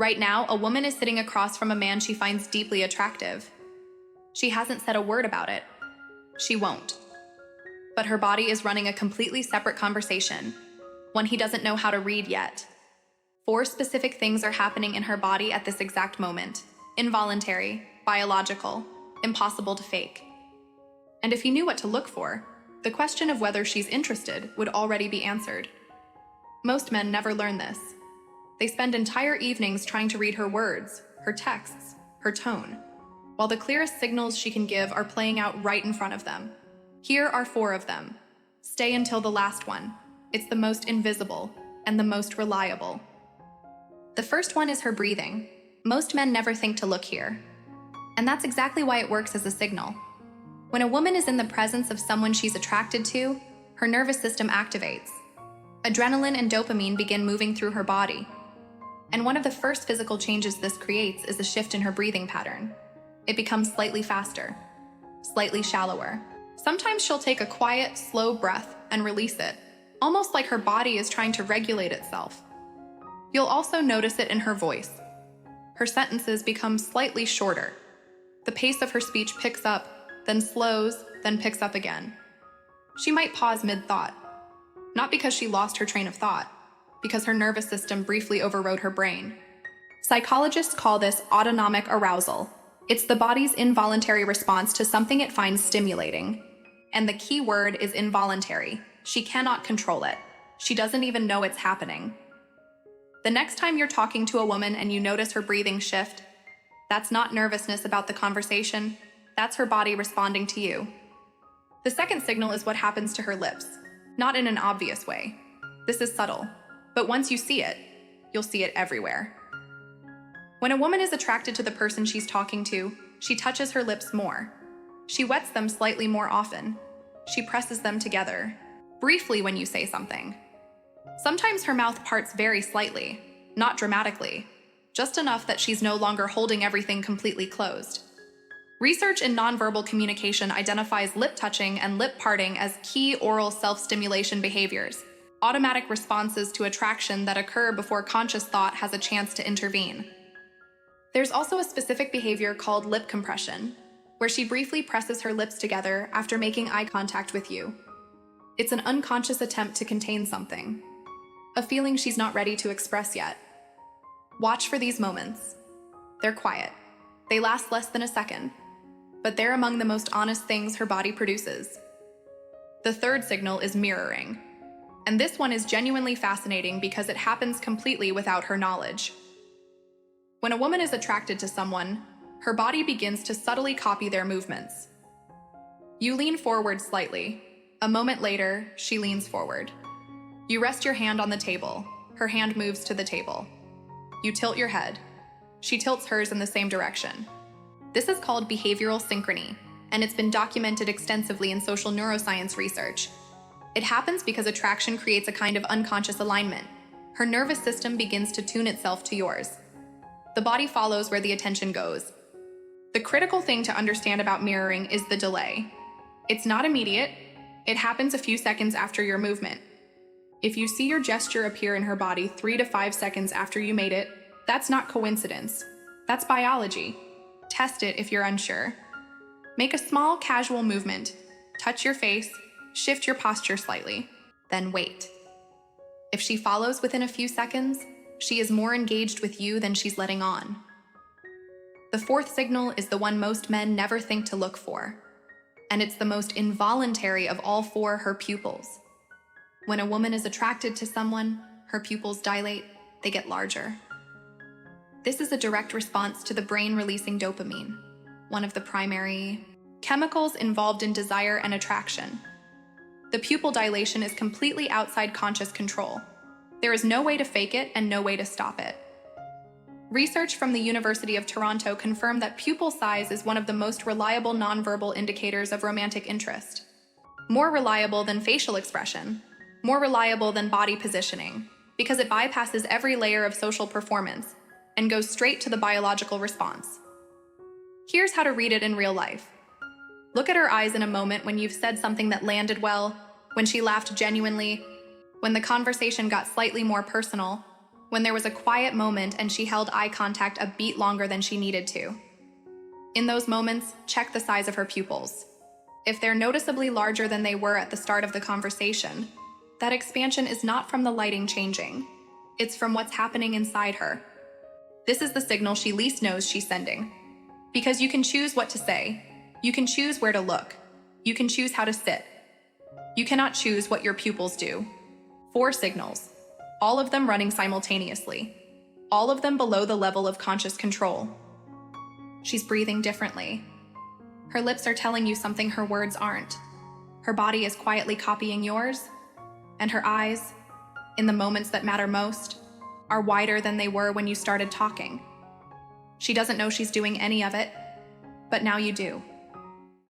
Right now, a woman is sitting across from a man she finds deeply attractive. She hasn't said a word about it. She won't. But her body is running a completely separate conversation, one he doesn't know how to read yet. 4 specific things are happening in her body at this exact moment. Involuntary, biological, impossible to fake. And if he knew what to look for, the question of whether she's interested would already be answered. Most men never learn this. They spend entire evenings trying to read her words, her texts, her tone, while the clearest signals she can give are playing out right in front of them. Here are 4 of them. Stay until the last one. It's the most invisible and the most reliable. The first one is her breathing. Most men never think to look here. And that's exactly why it works as a signal. When a woman is in the presence of someone she's attracted to, her nervous system activates. Adrenaline and dopamine begin moving through her body. And one of the first physical changes this creates is a shift in her breathing pattern. It becomes slightly faster, slightly shallower. Sometimes she'll take a quiet, slow breath and release it, almost like her body is trying to regulate itself. You'll also notice it in her voice. Her sentences become slightly shorter. The pace of her speech picks up, then slows, then picks up again. She might pause mid-thought, not because she lost her train of thought, because her nervous system briefly overrode her brain. Psychologists call this autonomic arousal. It's the body's involuntary response to something it finds stimulating. And the key word is involuntary. She cannot control it. She doesn't even know it's happening. The next time you're talking to a woman and you notice her breathing shift, that's not nervousness about the conversation, that's her body responding to you. The second signal is what happens to her lips, not in an obvious way. This is subtle, but once you see it, you'll see it everywhere. When a woman is attracted to the person she's talking to, she touches her lips more. She wets them slightly more often. She presses them together, briefly when you say something. Sometimes her mouth parts very slightly, not dramatically, just enough that she's no longer holding everything completely closed. Research in nonverbal communication identifies lip touching and lip parting as key oral self-stimulation behaviors, automatic responses to attraction that occur before conscious thought has a chance to intervene. There's also a specific behavior called lip compression, where she briefly presses her lips together after making eye contact with you. It's an unconscious attempt to contain something, a feeling she's not ready to express yet. Watch for these moments. They're quiet. They last less than a second, but they're among the most honest things her body produces. The third signal is mirroring. And this one is genuinely fascinating because it happens completely without her knowledge. When a woman is attracted to someone, her body begins to subtly copy their movements. You lean forward slightly. A moment later, she leans forward. You rest your hand on the table. Her hand moves to the table. You tilt your head. She tilts hers in the same direction. This is called behavioral synchrony, and it's been documented extensively in social neuroscience research. It happens because attraction creates a kind of unconscious alignment. Her nervous system begins to tune itself to yours. The body follows where the attention goes. The critical thing to understand about mirroring is the delay. It's not immediate. It happens a few seconds after your movement. If you see your gesture appear in her body 3 to 5 seconds after you made it, that's not coincidence. That's biology. Test it if you're unsure. Make a small, casual movement. Touch your face, shift your posture slightly, then wait. If she follows within a few seconds, she is more engaged with you than she's letting on. The fourth signal is the one most men never think to look for, and it's the most involuntary of all 4, her pupils. When a woman is attracted to someone, her pupils dilate, they get larger. This is a direct response to the brain releasing dopamine, one of the primary chemicals involved in desire and attraction. The pupil dilation is completely outside conscious control. There is no way to fake it and no way to stop it. Research from the University of Toronto confirmed that pupil size is one of the most reliable nonverbal indicators of romantic interest. More reliable than facial expression, more reliable than body positioning, because it bypasses every layer of social performance and goes straight to the biological response. Here's how to read it in real life. Look at her eyes in a moment when you've said something that landed well, when she laughed genuinely, when the conversation got slightly more personal, when there was a quiet moment and she held eye contact a beat longer than she needed to. In those moments, check the size of her pupils. If they're noticeably larger than they were at the start of the conversation, that expansion is not from the lighting changing. It's from what's happening inside her. This is the signal she least knows she's sending. Because you can choose what to say. You can choose where to look. You can choose how to sit. You cannot choose what your pupils do. 4 signals, all of them running simultaneously, all of them below the level of conscious control. She's breathing differently. Her lips are telling you something her words aren't. Her body is quietly copying yours, and her eyes, in the moments that matter most, are wider than they were when you started talking. She doesn't know she's doing any of it, but now you do.